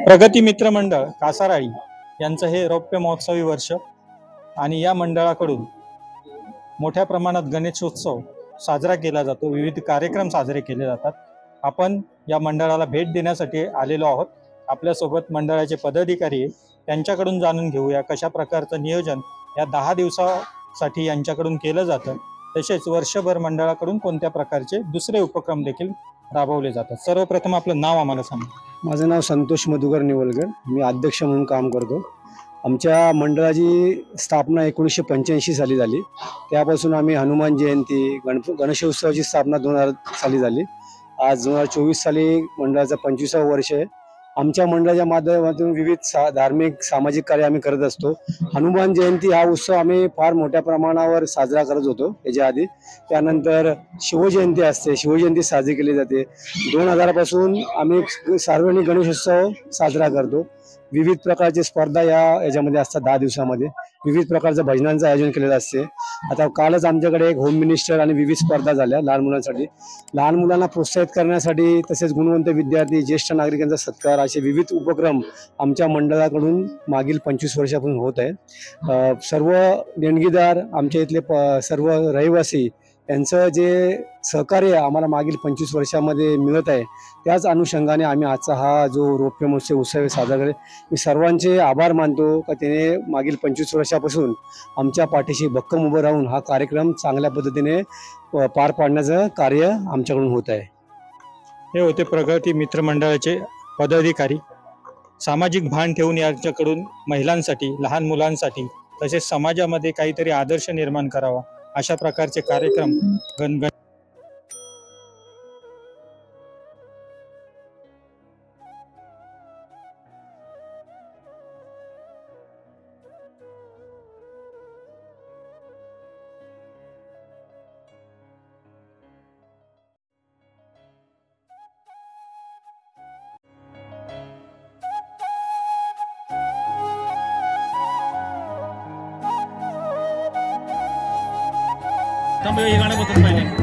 प्रगती मित्र मंडळ कासाराळी यांचं हे रौप्य महोत्सवी वर्ष आणि या मंडळाकडून मोठ्या प्रमाणात गणेशोत्सव साजरा केला जातो। विविध कार्यक्रम साजरे केले जातात। आपण या मंडळाला भेट देण्यासाठी आलेलो आहोत। आपल्यासोबत मंडळाचे पदाधिकारी त्यांच्याकडून जाणून घेऊया कशा प्रकारचं नियोजन या 10 दिवसासाठी यांच्याकडून केलं जातं, तसेच वर्षभर मंडळाकडून कोणत्या प्रकारचे दुसरे उपक्रम देखील राबवले जातात। सर्वप्रथम आपलं नाव आम्हाला सांगा। माझं नाव संतोष मधुकर निवलकर, मी अध्यक्ष म्हणून काम करतो। आमच्या मंडळाची स्थापना 1985 साली झाली। त्यापासून आम्ही हनुमान जयंती गणेशोत्सवाची स्थापना 2000 साली झाली। आज 2024 साली मंडळाचं 25वं वर्ष आहे। आमच्या मंडळाच्या माध्यमातून विविध धार्मिक सामाजिक कार्य आम्ही करत असतो। हनुमान जयंती हा उत्सव आम्ही फार मोठ्या प्रमाणावर साजरा करत होतो याच्या आधी। त्यानंतर शिवजयंती असते, शिवजयंती साजरी केली जाते। 2000 पासून आम्ही सार्वजनिक गणेशोत्सव साजरा करतो। विविध प्रकारची स्पर्धा याच्यामध्ये असतात। 10 दिवसामध्ये विविध प्रकारचं भजनांचं आयोजन केलेलं असते। आता कालच आमच्याकडे एक होम मिनिस्टर आणि विविध स्पर्धा झाल्या लहान मुलांसाठी। लहान मुलांना प्रोत्साहित करण्यासाठी तसेच गुणवंत विद्यार्थी, ज्येष्ठ नागरिकांचा सत्कार असे विविध उपक्रम आमच्या मंडळाकडून मागील 25 वर्षापासून होत आहेत। सर्व देणगीदार, आमच्या इथले सर्व रहिवासी यांचं जे सहकार्य आम्हाला मागील 25 वर्षामध्ये मिळत आहे, त्याच अनुषंगाने आम्ही आजचा हा जो रौप्य महोत्सव उत्सव साजरा केला। मी सर्वांचे आभार मानतो का त्याने मागील 25 वर्षापासून आमच्या पाठीशी भक्कम उभं राहून हा कार्यक्रम चांगल्या पद्धतीने पार पाडण्याचं कार्य आमच्याकडून होत आहे। हे होते प्रगती मित्र मंडळाचे पदाधिकारी। सामाजिक भान ठेवून यांच्याकडून महिलांसाठी, लहान मुलांसाठी तसेच समाजामध्ये काहीतरी आदर्श निर्माण करावा अशा प्रकारचे कार्यक्रम गणगण हे गाणं बघत पाहिजे।